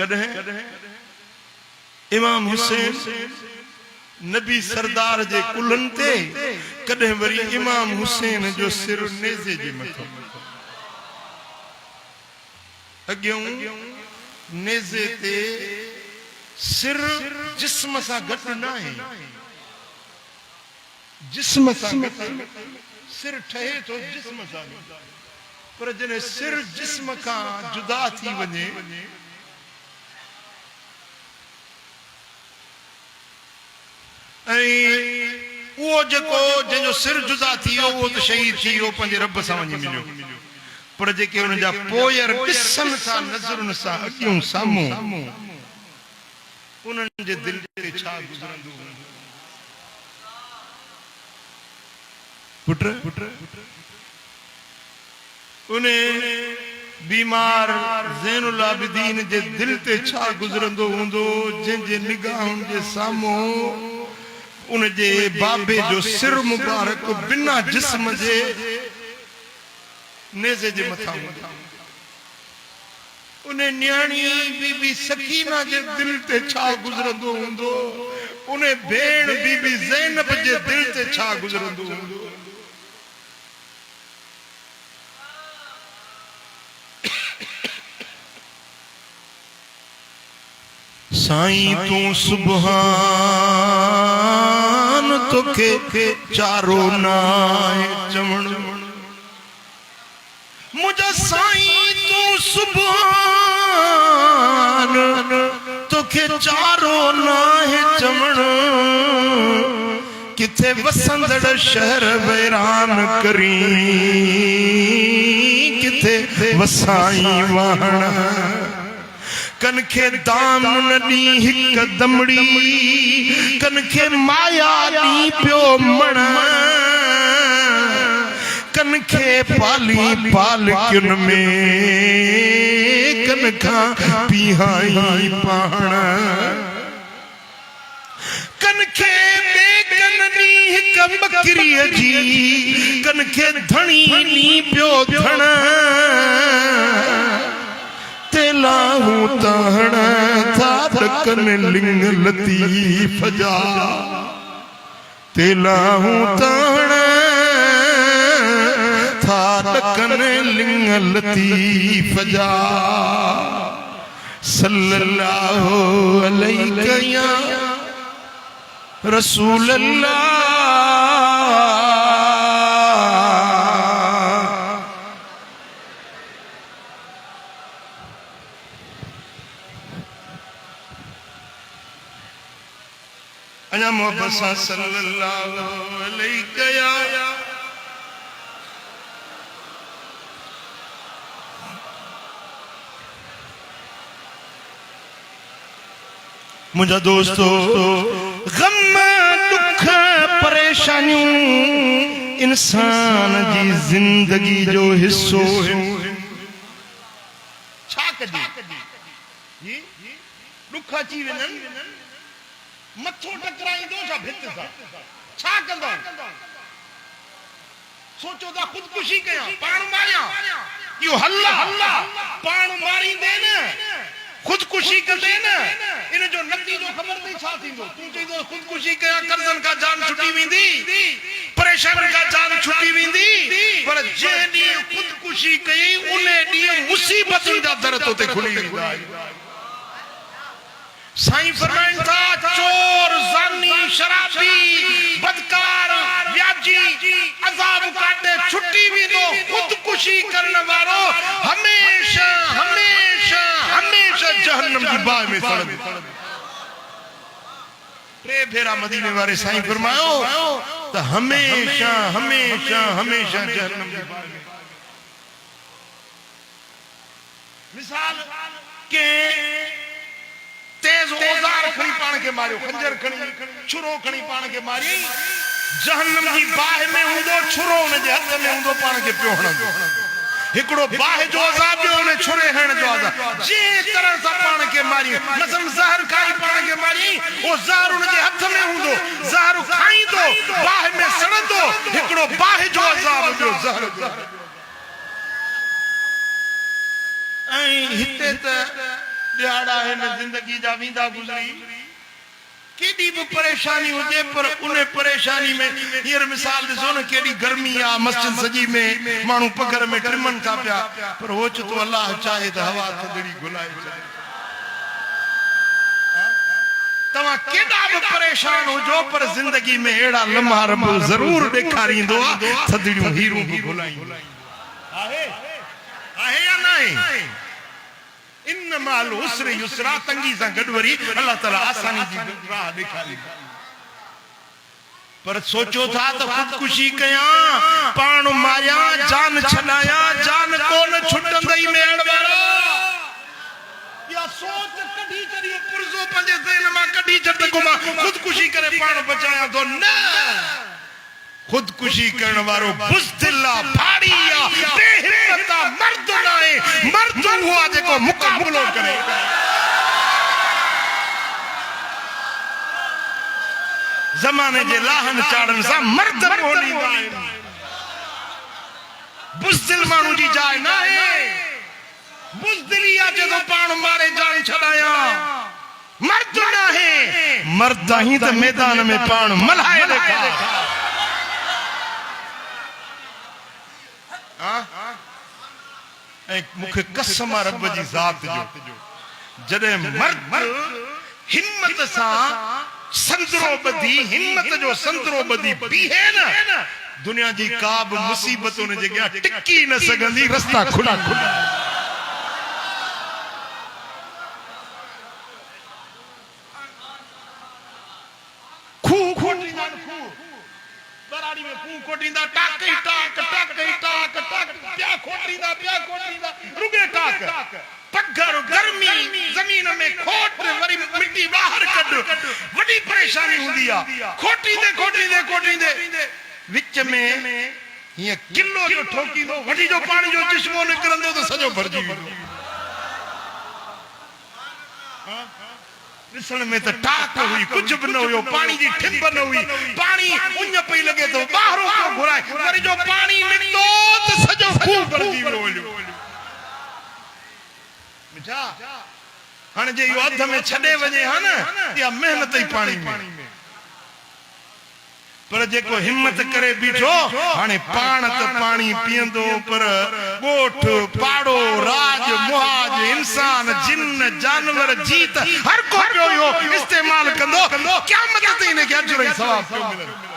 कॾहिं इमाम हुसैन नबी सरदार जे कुलन ते, कॾहिं वरी इमाम हुसैन जो सिर नेज़े जे मथां। अॻियों नेज़े ते सिर जिस्म सां गॾु न आहे, जिस्म सां गॾु सिर ठहे तो जिस्म सां, पर जॾहिं सिर जिस्म खां जुदा थी वञे वो जेको जंहिंजो सिर जुदा थी वियो वो तो शहीद थी वियो, पंहिंजे रब सां वञी मिलियो। पर जेके उन जा पोयर ॾिसनि था नज़रुनि सां अॻियूं साम्हूं, उन्हनि जे दिलि ते छा गुज़रंदो हूंदो। पुट उन बीमार ज़ैनुल आबिदीन जे दिल ते छा गुज़रंदो हूंदो, जंहिंजे निगाहुनि जे साम्हूं उन जे बाबे जो सिर मुबारक बिना जिस्म जे नेज़े जे मथां हूंदो। उन न्याणी बीबी सकीना जे दिल ते छा गुज़रंदो हूंदो, उन भेण बीबी ज़ैनब जे दिल ते छा गुज़रंदो हूंदो। साईं तू सुभान तोखे चारो नाए चवण, मुझा साईं तू सुभान तोखे चारो नाए चवण, किथे वसंदड़ शहर वैरान करी, किथे वसाई वाहण, कनखे दाम न दी हिक दमड़ी, कनखे माया दी पियो मण, कनखे पाली पालकिन में, कनखा पिहाई पाण, कनखे बेकन दी हिक बकरीअ जी, कनखे धणी नी पियो धण, तेलाहू तहण था ढकन लिंग लतीफ जा, तेलाहू तहण था ढकन लिंग लतीफ जा, सल्लल्लाहु अलैहि या रसूल अल्लाह। अञा मोहब्बत सां सल्लल्लाहु अलैहि या मुझा दोस्तो, गम दुख परेशानियों इंसान जी जिंदगी जो हिस्सो है। छा कजे दुख अची वञनि, मथो टकराईंदो छा भित सां, छा कंदो? सोचो था खुदकुशी कयां, पाण मारियां, इहो हल्ला पाण मारींदे न, खुदकुशी कंदे न, इन जो नतीजो ख़बर नहीं छा थींदो। तू चईंदो खुदकुशी कयां, कर्ज़न का जान छुटी वेंदी, परेशानी का जान छुटी वेंदी, पर जे ॾींहुं खुदकुशी कई उन ॾींहुं मुसीबतुनि जा दर तोते खुली वेंदा। साईं फरमाइन था, चोर, ज़ानी, शराबी, बदकार, व्याजी अज़ाब काटे छुटी वेंदो, खुदकुशी करण वारो हमेशा हमेशा हमेशा जहन्नम की बाह में सड़ंदो। टे भेरा मदीने वारे साईं फरमायो त हमेशा हमेशा हमेशा जहन्नम की बाह में। मिसाल के तेज औजार खणी पाण के मारियो, खंजर खणी, छुरो खणी पाण के मारी, जहन्नम की बाह में हूंदो, छुरो उन जे हथ में हूंदो, पाण के पियो हणंदो। हिकड़ो बाह जो अज़ाब ॿियो उन छुरे हण जो अज़ाब। जे तरह सां पाण के मारी, मसलन ज़हर खाई पाण के मारी, वो ज़हर उन जे हथ में हूंदो, ज़हर खाईंदो, बाह में सड़ंदो, हिकड़ो बाह जो अज़ाब ॿियो ज़हर जो। ऐं हिते त दिहाड़ा है न जिंदगी जा वींदा गुज़री केडी भी परेशानी हुजे पर उन्हें परेशानी में हींअर मिसाल ॾिसो न केडी गर्मी आ मस्जिद सजी में माण्हू पगर में ट्रिमन था पिया पर हो तो अल्लाह चाहे त हवा थधड़ी घुलाए छॾे तव्हां केॾा बि परेशान हुजो पर जिंदगी में अहिड़ा लम्हा रब ज़रूर ॾेखारींदो आहे थधड़ियूं हीरूं बि घुलाईंदो आहे आहे या न आहे इन माल उसरे युसरा तंगी सां गॾु वरी अल्लाह ताला आसानी जी राह ॾेखारींदो पर सोचो था तो खुदकुशी कयां पाण मारियां जान छॾायां जान कोन छुटंदई मेड़ वारा या सोच कढी कढी पुरज़ो पंहिंजे ज़हन मां कढी छॾ घुमा खुदकुशी करे पाण बचायां तो न खुदकुशी करण वारो बुज़दिला फाड़िया बेहिम्मता मर्द नाहे मर्द हुआ जेको मुकाबलो करे ज़माने जे लाहन चाड़न सां मर्द बोलींदा आहिनि बुज़दिल माण्हू जी जाइ नाहे बुज़दिली आहे जेको पाण मारे जान छॾायां मर्द नाहे मर्द ही त मैदान में पाण मल्हाए ॾेखार मुखे कसम रब जी ज़ात जो जॾहिं मर्द हिम्मत सां संतरो बदी हिम्मत जो संतरो बदी बीहे न दुनिया जी का बि मुसीबत उन जे अॻियां टिकी न सघंदी रस्ता खुला खुला खूह खोटींदा बराड़ी में खूह खोटींदा टाक ही टाक प्या खोटींदा रुगे टाक पगर गर्मी जमीन में खोट वरी मिट्टी बाहर कढ वडी परेशानी हुंदी आ खोटींदे विच में ये किलो जो ठोकींदो वडी जो पानी जो चश्मो निकरंदो तो सजो भरजी वेंदो ॾिसण में त टाक हुई कुछ भी न हुयो पानी जी ठिंब न हुई पानी उञ पई लगे तो बाहरो को घुराए वरी जो पानी निकतो त सजो खूह भरजी वियो मिठा हाणे जे यो अध में छॾे वञे हा न या मेहनत ही पानी में पर जेको हिम्मत करे बीठो हाणे पाण त पानी पींदो पर ॻोठ पाड़ो राज मुहाज इंसान जिन जानवर जीत हर को पियो यो इस्तेमाल कंदो क़यामत ते इन खे अजर ऐं सवाब पियो मिलंदो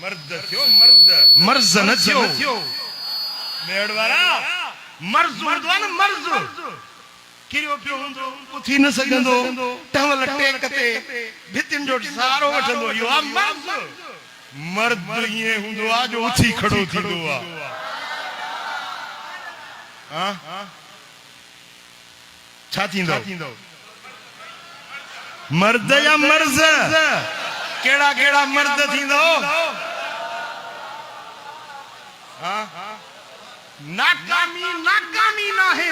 मर्द थियो मर्ज़ न थियो मेड़ वारा मर्ज़ हूंदो आहे न मर्ज़ किरियो पियो हूंदो उथी न सघंदो टवल टेक ते भितिन जो सहारो वठंदो इहो आहे मर्द मर्द ईअं हूंदो आहे जो उथी खड़ो थींदो आहे छा थींदो मर्द या मर्ज़ केड़ा केड़ा मर्द थींदो नाकामी नाहे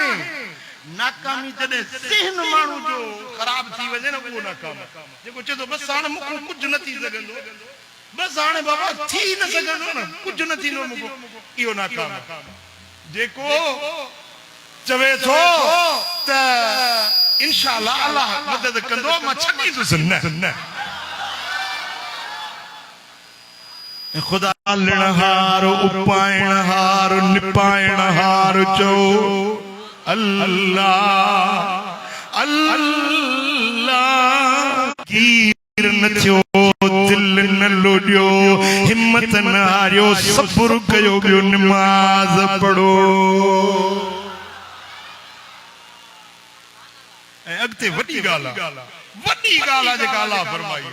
नाकामी जॾहिं ज़हन माण्हू जो ख़राब थी वञे न उहो नाकाम जेको चए थो बसि हाणे मूंखां कुझु न थी सघंदो बसि हाणे बाबा थी न सघंदो न कुझु न थींदो मूंखां इहो नाकाम जेको चवे थो त इंशाअल्लाह अल्लाह मदद कंदो मां छॾींदुसि न खुदा लिणहार उपाइणहार निपाइणहार चो अल्लाह अल्लाह कीर न थियो दिल न लोडियो हिम्मत न हारियो सब्र कयो बियो नमाज पढ़ो ऐं अॻिते वॾी ॻाल्हि आहे जेका अल्लाह फरमाई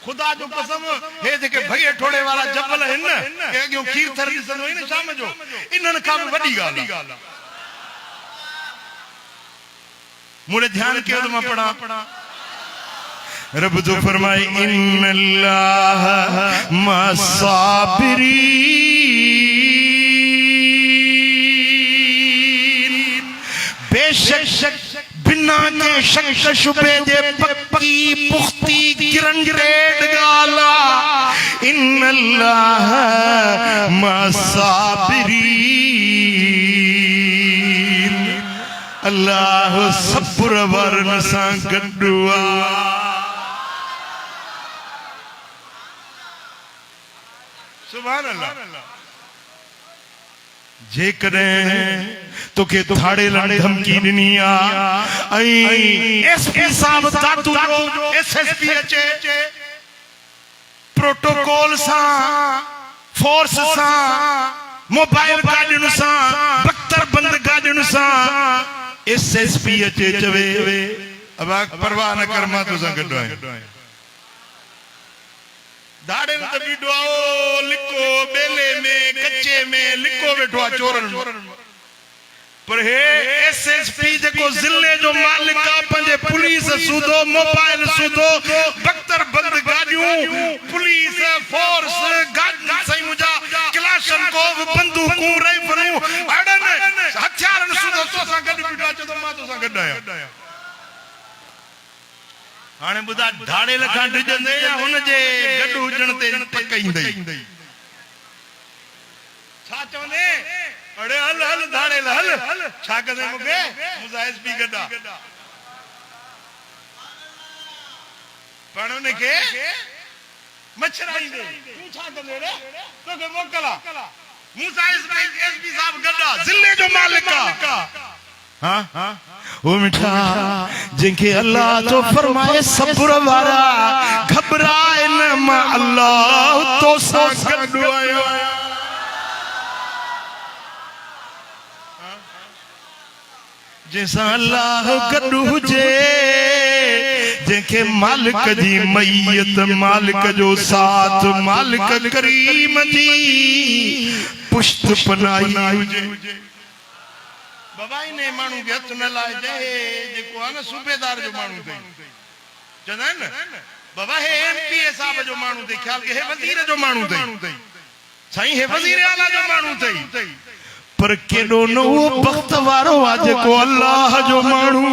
खुदा जो कसम हे जेके भगे ठोड़े वाला जबल हिन के अॻियों खीर थर ॾिसंदो न शाम जो इन्हनि खां बि वॾी ॻाल्हि आहे मुड़े ध्यान कयो तो मैं पढ़ा रब तो फरमाए इन्नल्लाह मसाबिरीन बेशक बिना के शक शुबे दे पक्की पुख्ती गिरंडेड गाला इन्नल्लाह मसाबिरीन अल्लाह सब्र वारन सां गॾु आहे। सुभान अल्लाह। जेकॾहिं तोखे थाड़े लाने धमकी ॾिनी आहे एसपी साहब दादू जो एसएसपी अचे प्रोटोकॉल सां फोर्स सां मोबाइल गाॾियुनि सां बख्तर बंद गाॾियुनि सां एसएसपी अचे चवे अब परवाह न कर मां तोसां गॾु आहियां। दाड़े में तभी दुआओ लिखो बेले में कच्चे में लिखो बैठो चोरन पर हे एसएसपी जेको जिले जो मालिक आ पंजे पुलिस सूदो मोबाइल सूदो बख्तर बंद गाड़ियों पुलिस फोर्स गाड़ी सही मुजा क्लाशन को बंदूकूं राइफलूं अड़न हथियारन सूदो तो सा गड्डी बिठा तो मां तो सा गड्डा आया। हाने बुधा धाड़े लखा डिजंदे या हुन जे गड्डू हुजण ते पकईंदई छा चवंदे अड़े हल हल धाड़े हल छा कंदे मूंखे मुंहिंजा एसपी गड्डा पण उन खे मछराईंदे तूं छा कंदे रे तोखे मोकला मुंहिंजा एसपी साहब गड्डा जिले जो मालिक आ। हाँ वो मिठा जिनके अल्लाह तो फरमाए सब्र वारा घबराए न मां अल्लाह तो सा गॾु आयो। जैसा अल्लाह गॾु हुजे जंहिंखे मालिक जी मैयत मालिक जो साथ मालिक करीम जी पुश्त पनाई हुजे। बाबाई ने मानू के हथ न लाए जे जेको आ न सूबेदार जो मानू थे चंदा न बाबा हे एमपी साहब जो मानू थे ख्याल के हे वजीर जो मानू थे साईं हे वजीर आला जो मानू थे पर केडो न वो वक्त वारो आ जेको अल्लाह जो मानू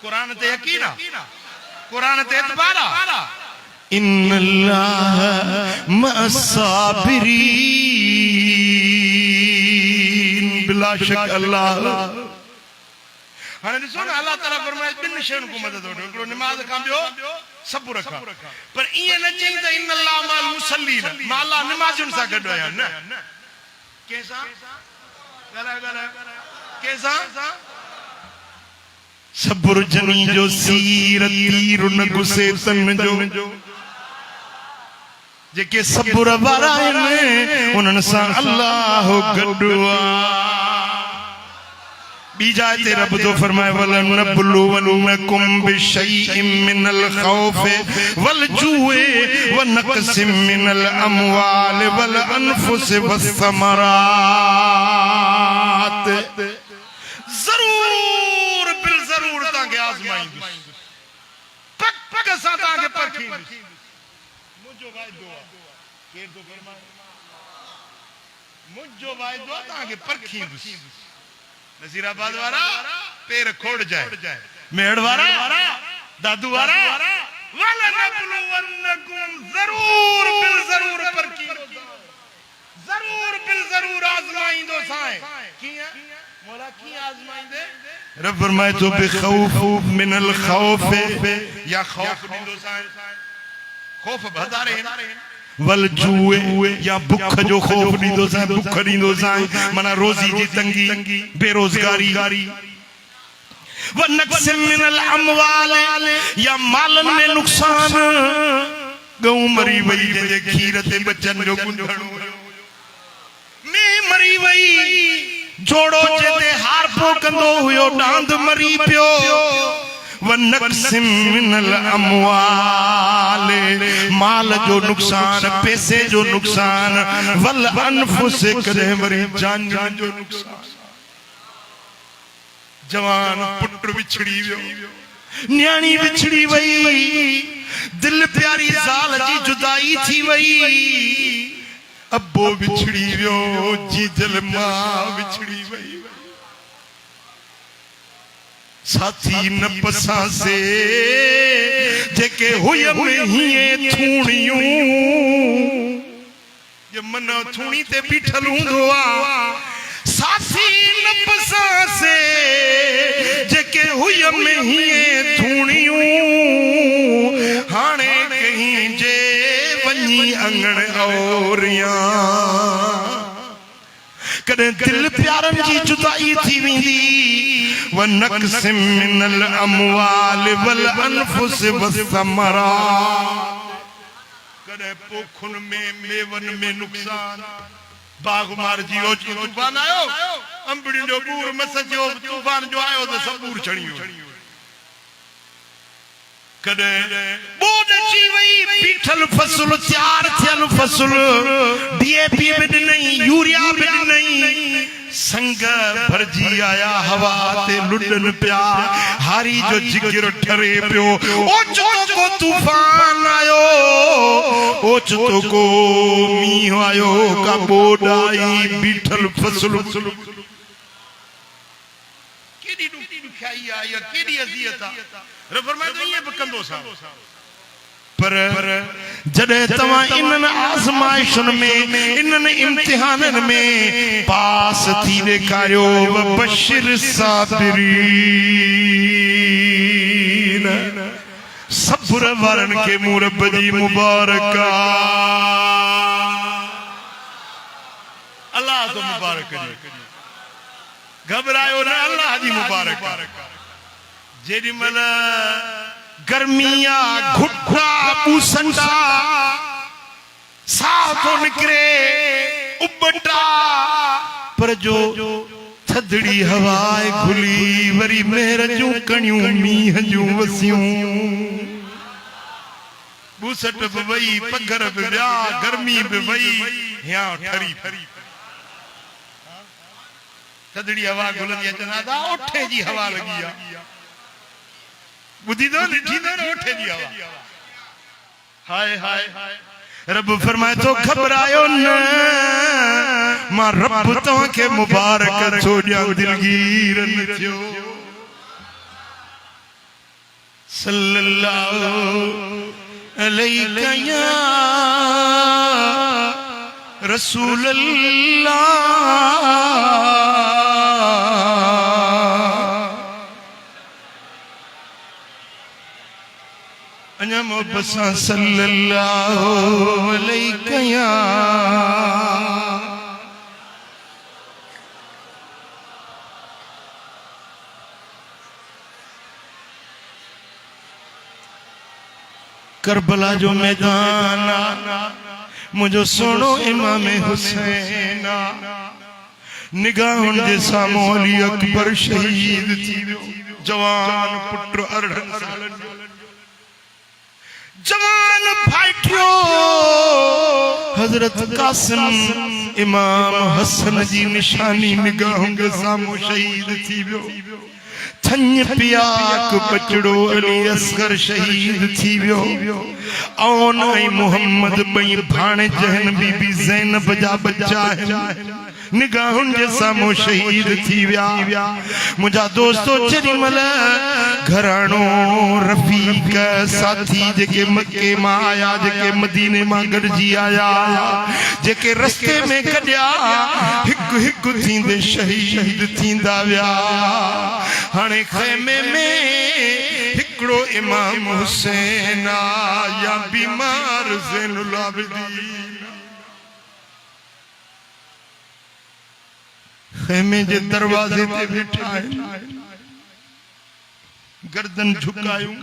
कुरान ते यकीन कुरान ते एतबार इन्नल्लाह मअस्साबिरीन बिला शक अल्लाह। हाने ॾिसो न अल्लाह ताला फरमाए ॿिनि शयुनि को मदद वठो हिकिड़ो निमाज़ खां ॿियो सब्र खां पर ईअं न चई त इन्नल्लाह मअल मुसल्लीन मां अल्लाह निमाज़ियुनि सां गॾु आहियां न कंहिंसां ॻाल्हायो कंहिंसां सब्र जनी जो सीर तीर न गुसे तन जो जेके सब्र वारा आहिनि उन्हनि सां अल्लाह गॾु आहे। ॿी जाइ ते रब तो फरमाए वलनबलुवन्नकुम बिशैइन मिनल खौफि वल जुइ व नक़सिम मिनल अमवाल वल अनफुसि वस्समरात जरूर बिल जरूर ताके आजमाईंदुसि पक पक सां ताके परखींदुसि। मुझो वाइदो केर तो फरमाए मुझो वाइदो ताके परखींदुसि। नसीराबाद वारा पैर खोड़ जाए मेड़ वारा दादू वारा वलनबलुवन्नकुम जरूर बिल जरूर परखींदो जरूर बिल जरूर आजमाईंदो साए किया मौला की आजमाईंदे रब फरमाए तो बेखौफ मिनल खौफ या खौफ ॾींदो साए खौफ बधारे वल जुए या भुख जो खौफ ॾींदो साए भुख ॾींदो साए माना रोज़ी जी तंगी बेरोजगारी व नक़सिम मिनल अमवाल या मालन में नुकसान गऊ मरी वई जे खीर ते बचन जो गुंधणो में मरी वई जोड़ो जेते हार पो कंदो हुयो डांद मरी पियो व नक़सिम मिनल अमवाल माल जो नुकसान पैसे जो नुकसान वल अनफुस करे वरी जान जो नुकसान। जवान पुट बिछड़ी वियो न्याणी बिछड़ी वई दिल प्यारी ज़ाल जी जुदाई थी वई अब्बो बिछड़ी वियो जीजल मां बिछड़ी वई साथी न पसासे जेके हुय में हिए थूणियूं ये मन थूणी ते बीठल हूंदो आ सासी नफसा से जेके हुय में ही थूणियूं हाणे कहीं जे वञी अंगण औरियां कदे दिल प्यारन जी जुदाई थी वेंदी वनक़सिम मिनल अमवाल वल अनफुस वसमरात कदे पोखुन में मेवन में नुकसान बागमार जी ओ तूफान आयो अंबड़ी जो बूर मस जो तूफान जो आयो तो सब बूर छणियो कदे बोड ची वई बीठल फसल तैयार थियल फसल डीएपी बिड नहीं यूरिया बिड नहीं संग भरजी आया हवा ते लुडन प्या हारी जो जिगर ठरे पियो ओचतो को तूफान आयो ओचतो को मींह आयो का बोडाई बीठल फसल केडी दुखियाई आया केडी अजियत रबर में तो ये बकंदो सा पर जडे तवा इनन आजमाइशन में इनन इम्तिहानन में पास थी देखायो बशिर साबिरीन सब्र वारन के मुरब जी मुबारका अल्लाह तो मुबारक जी घबरायो ना अल्लाह जी मुबारक जेडी मल गर्मिया घुट्टा पूसंडा साथो निकरे उबटा पर जो थदड़ी हवाए खुली वरी मेर जू कणियूं मींह जू वसियूं बूसट भी वई पगर भी व्या गर्मी भी वई या ठरी थदड़ी हवा गुलंदी चना दा उठे जी हवा लगी आ बुद्धि दो लिठी दो उठे जी हवा हाय हाय रब फरमाए तो घबरायो न मां रब तो के मुबारक छोड़िया दिलगीर न थियो सल्लल्लाहु अलैहि या रसूल अल्लाह अनम बसा सल्लल्लाहु अलैहि या करबला जो मैदान मुझो सोनो इमाम हुसैन निगाहुन जे सामो अली अकबर शहीद थी जवान पुत्र अरहन सालन जवान फाइटियो हजरत कासिम इमाम हसन जी निशानी निगाहों के सामो शहीद थी वियो थन पियाक बचड़ो अली असगर शहीद थी वियो औन आई मोहम्मद बई भाणे जहन बीबी ज़ैनब जा बच्चा है निगाहुन जे सामो शहीद थी विया मुझा दोस्तों चरीमल घराणो रफीक साथी जेके मक्के मां आया जेके मदीने मां गॾजी आया जेके रस्ते में कढिया हिक हिक थींदे शहीद थींदा विया हाणे ख़ैमे में हिकड़ो इमाम हुसैन या बीमार ज़ैनुल आबिदीन खेमे जे दरवाजे ते बैठा है गर्दन झुकायूं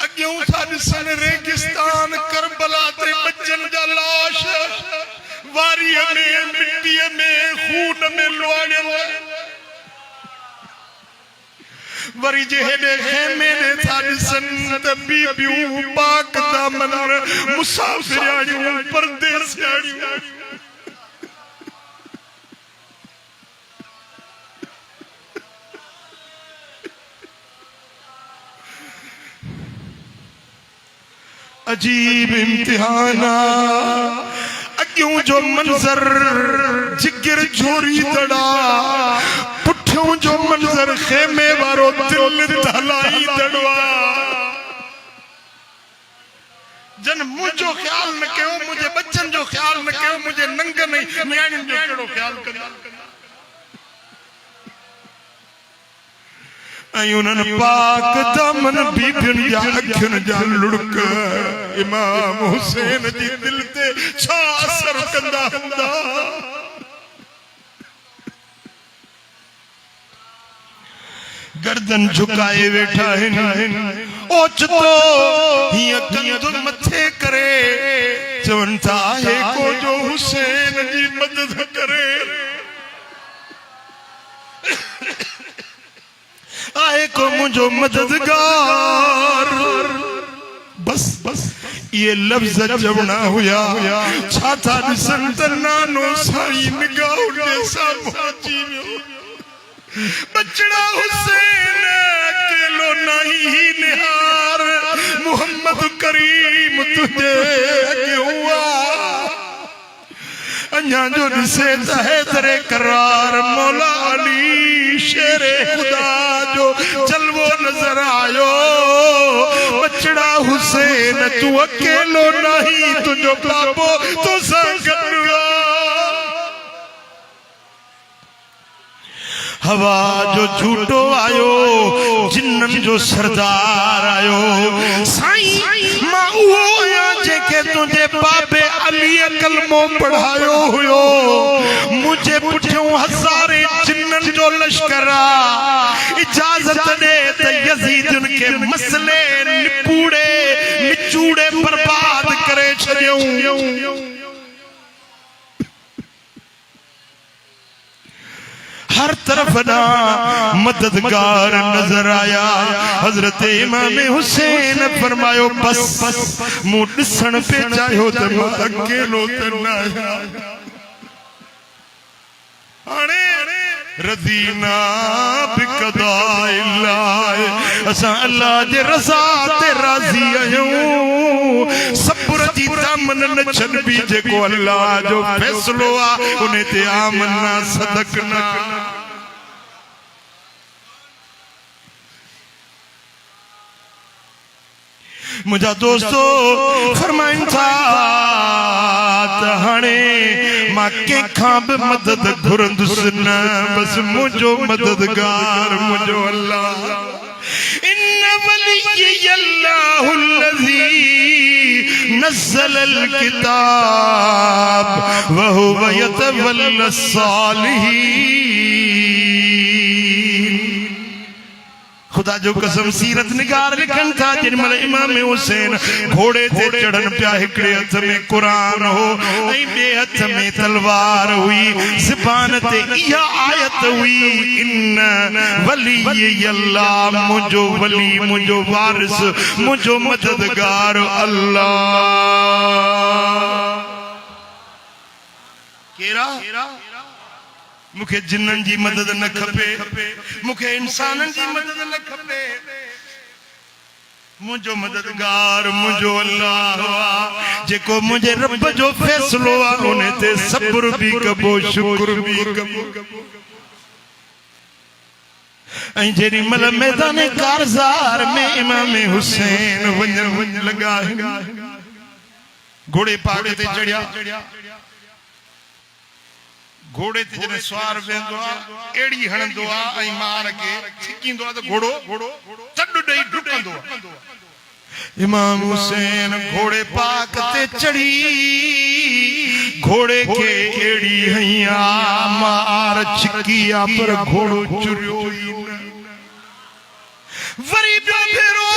अग्यूं था ॾिसण रेगिस्तान करबला ते बच्चन जा लाश वारी में मिट्टी में खून में लोड़ियल वरी जे हेडे खेमे ने था ॾिसण त बीबियूं पाक दामन मुसाफ़िराणियूं परदेसियाणियूं अजीब इम्तिहाना अग्यूं जो मंजर जिगर झोरी दड़ा पुठियों जो मंजर खेमे वारो दिल दलाई दड़वा जन मुझो ख्याल न कयो मुझे बच्चन जो ख्याल न कयो मुझे नंग नहीं न्याणिन जो केड़ो ख्याल कंदा ऐं उन्हनि पाक दामन बीबियुन जा अखियुन जा लुड़क इमाम हुसैन जी दिल ते छा असर कंदा हूंदा गर्दन झुकाए वेठा आहिनि ओचितो हीअं कंध मथे करे चवनि था आहे को जो हुसैन जी मदद करे आहे को मुझो मददगार बस बस ये लफ्ज जवना हुया छा था ॾिसनि त नानो साईं निगाह जैसा पहुंची वियो बचड़ा हुसैन अकेलो नहीं निहार मोहम्मद करीम तुझे अगे हुआ अन्या जो दिसे तरे करार मौला अली शेरे खुदा जो जलवो नजर आयो बचड़ा हुसैन तू अकेलो नहीं तुझो बाबो तो संगत हवा जो झूठो आयो जिन्नन जो सरदार आयो साईं मां उहो आया जेके तुझे बाबे अली कलमो पढ़ायो हुयो मुझे पुठियों हज़ारे जिन्नन जो लश्कर इजाजत दे त यजीदन के मसले निपूड़े निचूड़े बर्बाद करे छड़ियो हर तरफ ना मददगार नजर आया हजरत इमाम हुसैन फरमायो बस बस मुंह ॾिसण पे चाहियो त मां अकेलो त न आहियां हाणे रज़ीना बिक़दा इल्लाह असां अल्लाह जे रज़ा ते राज़ी आहियूं सब्र जी दामन न छॾबी जेको अल्लाह जो फ़ैसिलो आहे उन ते आमना सदकना मुझा दोस्तो फरमाइन था हाणे मां कंहिंखां बि मदद घुरंदुसि न बस मुझो मददगार मुझो अल्लाह इन वलिय अल्लाहुल्लज़ी नज़्ज़लल किताब व हुव यतवल्लस सालिहीन खुदा जो कसम सीरत निगार लिखन था जिनमल इमाम हुसैन घोड़े ते चढ़न पिया हिकड़े हथ में कुरान हो ऐं ॿिए हथ में तलवार हुई ज़बान ते इहा आयत हुई इन वली अल्लाह मुझो वली मुझो वारिस मुझो मददगार अल्लाह केरा मुखे जिन्नन जी मदद न खपे मुखे इंसानन जी मदद न खपे मुझो मददगार मुझो अल्लाह जेको मुझे रब जो फैसलो आ उन ते सब्र भी कबो शुक्र भी कबो ऐं जेडी मल मैदान कारज़ार में इमाम हुसैन वञण लगा घोड़े पाग ते चढ़िया घोड़े ते जने सवार वेंदो आ एड़ी हणंदो आ ऐं मार के छिकींदो आ त घोड़ो चड ॾेई डुकंदो आ इमाम हुसैन घोड़े पाक ते चढ़ी घोड़े के एड़ी हैया मार छिकिया पर घोड़ो चुरियो ई न वरी फेरो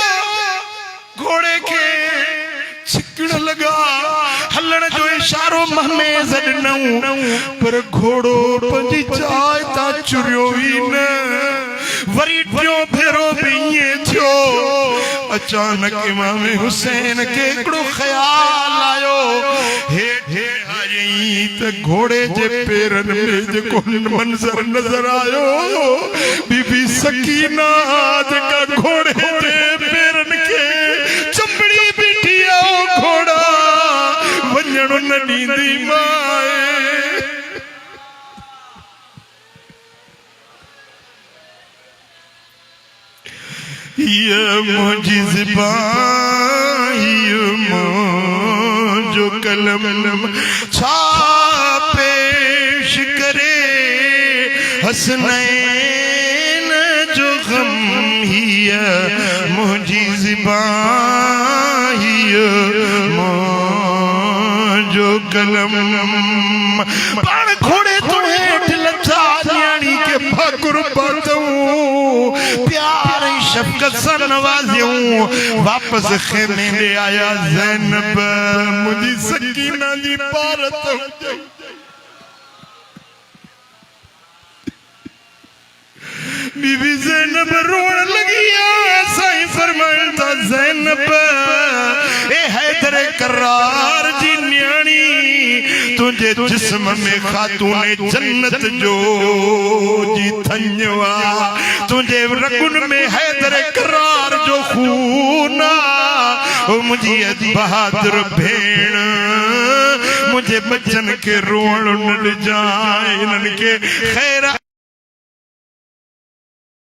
घोड़े के छिकण लगा हलण जो इशारो महमेज ॾिनऊं पर घोड़ो पंहिंजी जाइ तां चुरियो ई न वरी टियों भेरो बि ईअं थियो अचानक इमाम हुसैन के हिकिड़ो ख़्याल आयो हेठि आयई त घोड़े जे पेरनि में जेको मंज़र नज़र आयो बीबी सकीना जेका घोड़े जे पेरनि खे चंबड़ी बीठी आहे घोड़ा वञण न ॾींदी माए ये मुझी ज़बान ये कलम छा पेश करे हसनैन जो गम हिया मुझी ज़िबान हिया जो कलम पान घोड़े तो हेठ लचा न्याणी के फकुर पातूं प्यार शफकत से नवाज़ूं वापस खेमे में आया ज़ैनब मुझी सकीना जी पारत बीबी ज़ैनब रोन लगी साईं फरमाता ज़ैनब ए हैदर करार जी न्याणी तुझे जिस्म में खातूने जन्नत जो जी थन्यवा तुझे रगुन में हैदर करार जो खूना ओ मुझे बहादुर भेण मुझे बच्चन के रोण न जाए इनके खैर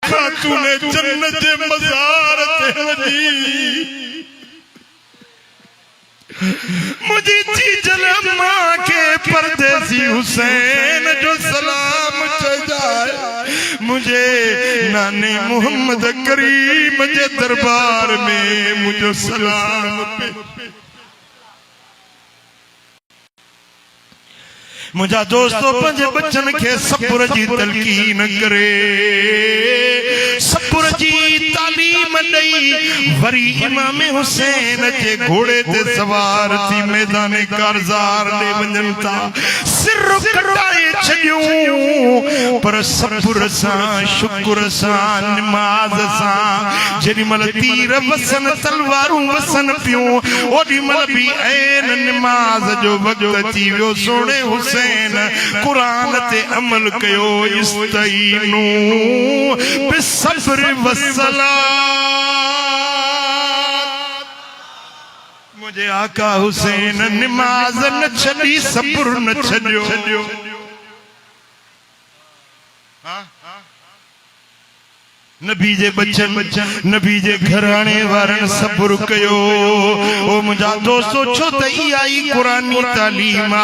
खातूने जन्नत जे मज़ार ते हली मुझे चीजल माँ के परदेसी हुसैन जो सलाम जाए मुझे नाने मोहम्मद करीम जे दरबार में मुझे सलाम पे मुझा दोस्तों पंजे बच्चन के सपुर जी तलकीन करे सपुर जी तालीम दई वरी इमाम हुसैन जे घोड़े ते सवार थी मैदान कारज़ार दे वञन था सिर कटाए छॾियूं पर सपुर सां शुक्र सां नमाज सां जेॾी महिल तीर वसन तलवारूं वसन पियूं ओॾी महिल बि ऐन नमाज जो वक़्तु अची वियो सोणे हुसैन कुरान ते अमल कयो इस्तईनू बिसब्र वसलात मुझे आका हुसैन नमाज न छड़ी सब्र न छड़ियो नबी जे बच्चन नबी जे घराणे वारन सब्र कयो ओ मुझा दोस्तों छो त इहा कुरानी तालीम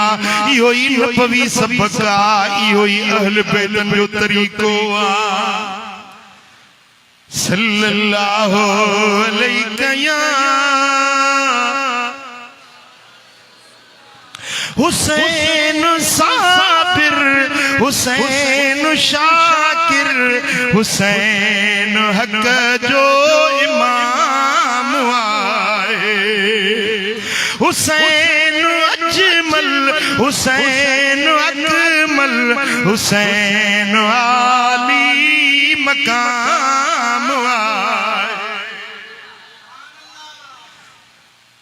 इहो ई नबवी सबक इहो ई अहल बैतन जो तरीक़ो सल्लल्लाहु अलैहि या हुसैन साबिर हुसैन शाकिर हुसैन हक जो इमाम आए हुसैन अजमल हुसैन अकमल हुसैन आली मकाम आए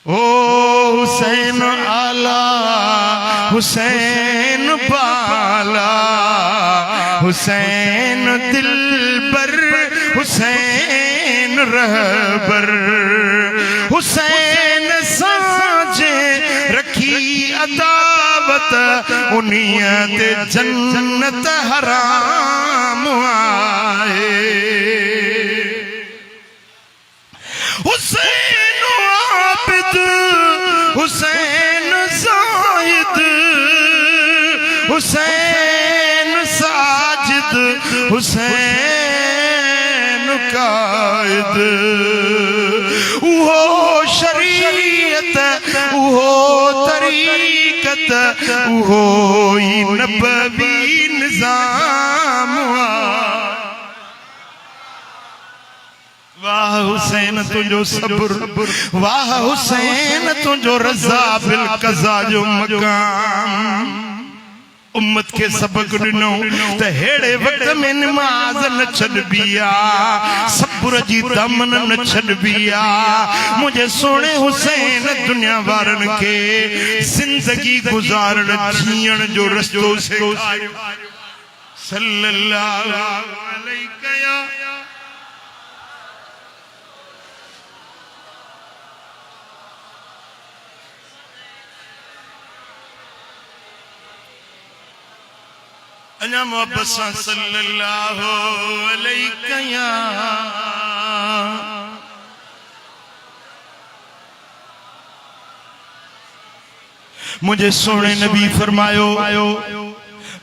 ओ हुसैन आला हुसैन बाला हुसैन दिलबर हुसैन रहबर हुसैन साजे रखी अदावत उनिया ते जन्नत हराम आए हुसैन आबिद हुसैन जाहिद हुसैन साजिद हुसैन कायद वो शरीयत वो तरीकत वो नबवी निजाम वाह हुसैन तुझो सब्र वाह हुसैन तुझो रज़ा बिल क़ज़ा जो मकाम उम्मत के सबक दिनो त हेड़े वक्त में नमाज न छॾबिया सब्र जी दमन न छॾबिया मुझे सोने हुसैन दुनिया वारन के जिंदगी गुजारण जीअण जो रस्तो सेखारियो सल्लल्लाहु अलैहि या अना मोहब्बत सल्लल्लाहु अलैहि या मुझे सोने नबी फरमायो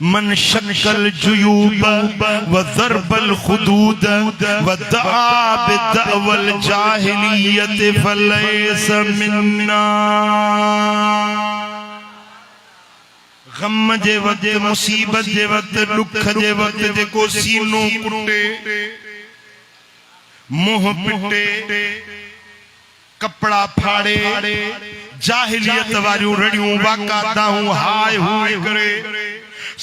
मन शक्कल जुयूब व ज़रबल खुदूद व दआ बिदअवल जाहिलियत फलैस मिन्ना। गम जे वक्त मुसीबत जे वक्त दुख जे वक्त जेको सीनो कुटे मुंह पिटे कपड़ा फाड़े जाहिलियत वारियूं रड़ियूं वाका दाऊं हाय हुए करे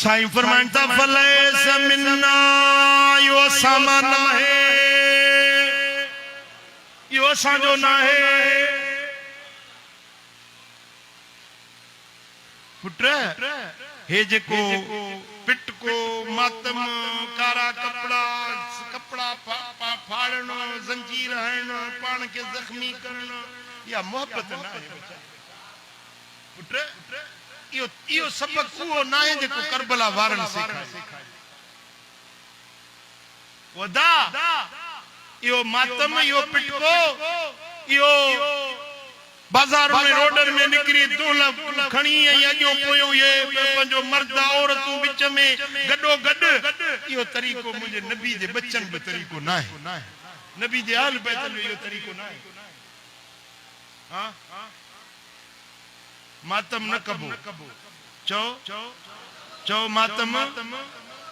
साईं फरमाइनि था फलैस मिन्ना यो सामान है यो असांजो ना है। पुट हे जेको पिट को मातम कारा कपड़ा कपड़ा फाड़न जंजीर हण पान के जख्मी करण या मोहब्बत ना है पुट। इहो सबक उहो ना है जेको करबला वारन सेखारे वदा इहो मातम इहो पिटको इहो बाजार में रोडन में निकरी दूल खणी ऐं अॻियों पोयों ये पंहिंजो मर्द औरतूं विच में गॾो गॾु इहो तरीक़ो मुंहिंजे नबी जे बचन बि तरीक़ो न आहे नबी जे आल बैतन जो इहो तरीक़ो न आहे। हाँ मातम न कबो चओ चओ मातम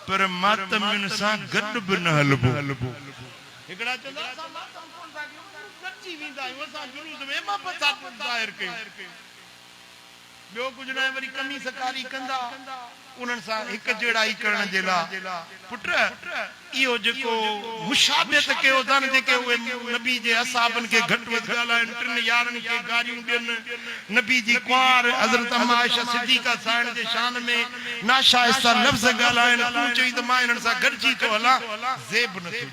पर मातम सां गॾु बि न हलबो। हिकिड़ा चवंदा असां मातम कोन था कयूं गॾिजी वेंदा आहियूं असां जुलूस में मोहब्बत ज़ाहिर कयूं ॿियो कुझु न वरी कमी सकारी कंदा उन्हनि सां हिकु जहिड़ाई करण जे लाइ पुट इहो जेको मुशाबियत कयो अथनि जेके उहे नबी जे असहाबनि खे घटि वधि ॻाल्हाइनि टिनि यारनि खे गारियूं ॾियनि नबी जी कुंवार हज़रत अम्मा आयशा सिद्दीक़ा साहिब जे शान में नाशाइस्ता लफ़्ज़ ॻाल्हाइनि तूं चई त मां हिननि सां गॾिजी थो हलां ज़ेब न थी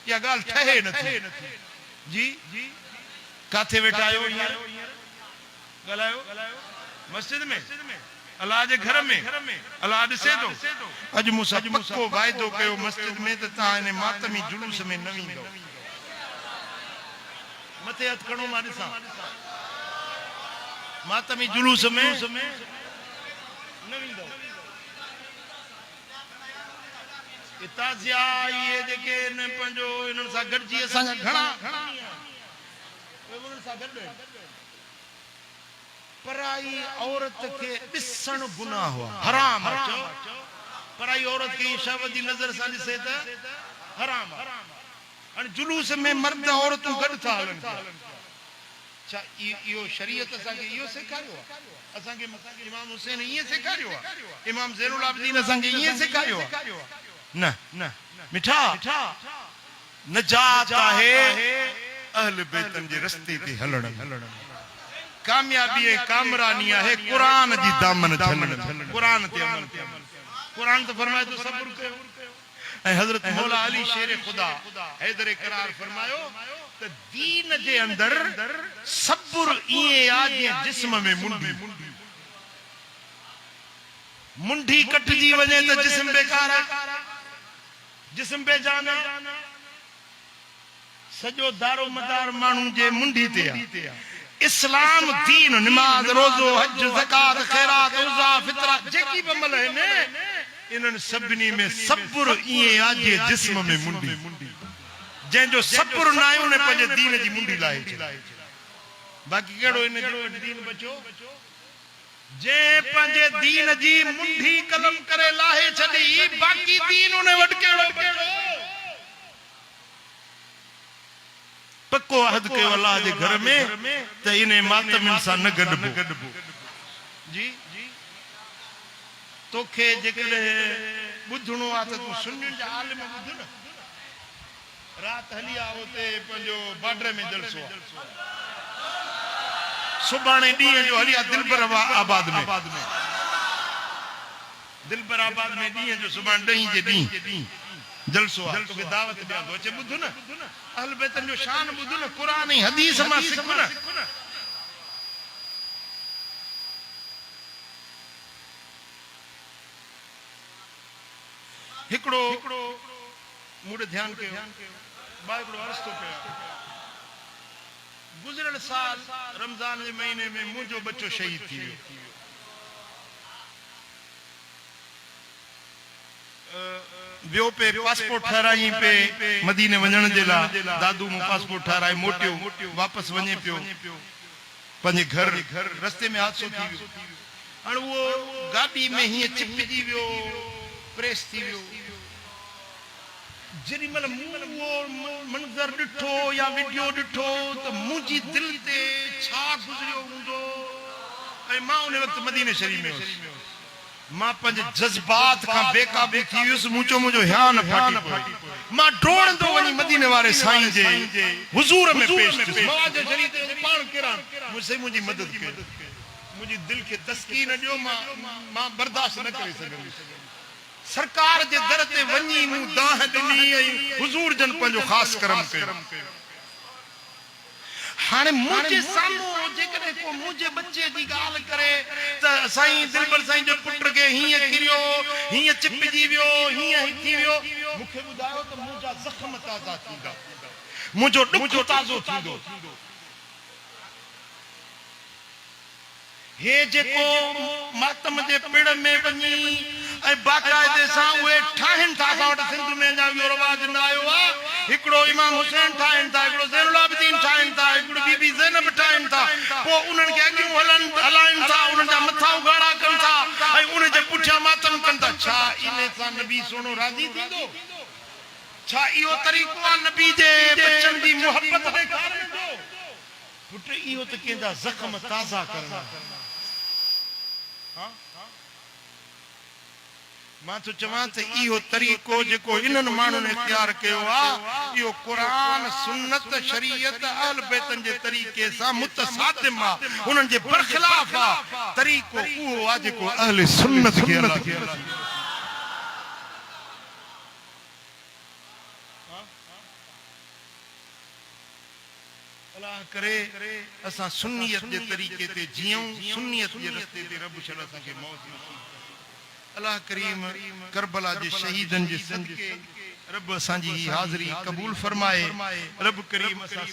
इहा ॻाल्हि ठहे नथी जी काथे वेठा आहियो ॻाल्हायो मस्जिद में अल्लाह जे घर में अल्लाह ॾिसे थो अॼु मूंसां पक्को वाइदो कयो मस्जिद में त तव्हां हिन मातमी जुलूस में न वेंदो मथे हथ खणो मां ॾिसां मातमी जुलूस में न वेंदो ताज़िया ये जेके पंहिंजो इन्हनि सां गॾिजी असांजा घणा उन्हनि सां गॾु पराई औरत के ॾिसण गुनाह हुआ हराम पराई औरत के शावदी नजर सां ॾिसे त हराम हाणे जुलूस में मर्द औरतूं गॾु था हलनि छा इहो शरीयत असांखे इहो सेखारियो आहे असांखे इमाम हुसैन ईअं सेखारियो आहे इमाम ज़ैनुल आबिदीन असांखे ईअं सेखारियो आहे न न मिठा नजात आहे अहल बैतन जे रस्ते ते हलण कामयाबी है कामरानी है कुरान जी दामन झलण कुरान ते अमल कुरान तो फरमाए तो सब्र कयो ऐं हजरत मौला अली शेर खुदा हैदर करार फरमायो त दीन जे अंदर सब्र इए आ जीअं जिस्म में मुंडी कटजी वञे त जिस्म बेकार आहे जिस्म बेजान आहे सॼो दारो मदार माण्हू जे मुंडी ते आहे इस्लाम दीन नमाज रोज़ो हज ज़कात खैरात रोज़ा फितरा जेकी भी अमल है ने इन्हनि सभिनी में सब्र इएं आहे जे जिस्म में मुंडी जंहिंजो सब्र न आहे उन पंहिंजे दीन जी मुंडी लाहे बाक़ी कहिड़ो इन जो दीन बचो जे पंहिंजे दीन जी मुंडी कलम करे लाहे छॾी बाक़ी दीन उन वटि कहिड़ो बचो पक्को अहद कयो अल्लाह जे घर में त इने मातम सां न गॾबो जी तोखे जेकॾहिं ॿुधणो आहे त तूं सुन्नियुनि जा आलिम ॿुध न राति हली आ उते पंहिंजो बॉर्डर में जलसो आहे सुभाणे ॾींहं जो हली आहे दिलबर आबाद में दिलबर आबाद में ॾींहं जो सुभाणे 10 जे ॾींहुं जलसो आहे तोखे दावत ॾियां थो अचे ॿुध न अहल बैतन जो शान ॿुध न क़ुरान ऐं हदीस मां सिख न हिकिड़ो मूं ध्यानु कयो बा हिकिड़ो अर्ज़ थो कयां गुज़िरियल साल रमज़ान जे महीने में मुंहिंजो बच्चो शहीद थी वियो। ॿियो पे पासपोर्ट ठाराई पे मदीने वञण जे लाइ दादू मूं पासपोर्ट ठाराए मोटियो वापसि वञे पियो पंहिंजे घर रस्ते में हादसो थी वियो। हाणे उहो गाॾी में हीअं चिपजी वियो प्रेस थी वियो। जेॾी महिल मूं उहो मंज़र ॾिठो या वीडियो ॾिठो त मुंहिंजी दिलि ते छा गुज़रियो हूंदो। ऐं मां उन वक़्तु मदीने शरीफ़ में हुयुसि। मां पंहिंजे जज़्बात खां बेकाबू थी वियुसि। मुंहिंजो ध्यानु फाटी पियो। मां डोड़ंदो वञी मदीने वारे साईं जे हुज़ूर में पेश थियुसि। मां जे शरीर ते पाण किरां मुंहिंजी मदद कयो। मुंहिंजी दिलि खे तस्कीन ॾियो। मां बर्दाश्त न करे सघंदुसि। सरकार जे दर ते वञी मूं दाह ॾिनी ऐं हुज़ूर जन पंहिंजो ख़ासि करम कयो। हाणे मुंहिंजे साम्हूं जेकॾहिं को मुंहिंजे बच्चे जी ॻाल्हि करे त साईं दिलबर साईं जो पुट खे हीअं किरियो हीअं चिपजी वियो हीअं थी वियो मूंखे ॿुधायो त मुंहिंजा ज़ख़्म ताज़ा थींदा मुंहिंजो ॾुख ताज़ो थींदो। हे जेको मातम जे पिण में वञी ऐं बाक़ाइदे सां उहे ठाहिनि था। असां वटि सिंध में अञा इहो रवाज न आयो आहे। हिकिड़ो इमाम हुसैन ठाहिनि था, हिकिड़ो ज़ैनुल आबिदीन ठाहिनि था, हिकिड़ी बीबी ज़ैनब ठाहिनि था। पोइ उन्हनि खे अॻियूं हलाइनि था, उन्हनि जा मथा उघाड़ा कनि था ऐं उन जे पुठियां मातम कनि था। छा इन सां नबी सोनो राज़ी थींदो? छा इहो तरीक़ो आहे नबी जे बचनि जी मुहबत ॾेखारण जो? पुट इहो त कंहिंजा ज़ख़्म ताज़ा करणु। मां तो चवां त इहो तरीक़ो जेको इन्हनि माण्हुनि इख्तियार कयो आहे इहो क़ुरान सुन्नत शरीयत अहल बैतन जे तरीक़े सां मुतसादिम आहे। उन्हनि जे बरख़िलाफ़ आहे। तरीक़ो उहो आहे जेको अहल सुन्नत खे अल्लाह करे असां सुन्नियत जे तरीक़े ते जियूं। सुन्नियत जे रस्ते ते रब शल असांखे मौत नसीब। अल्लाह करीम करबला जे शहीदन जे सदके रब असांजी हाज़िरी क़बूल फरमाए। रब करीम असां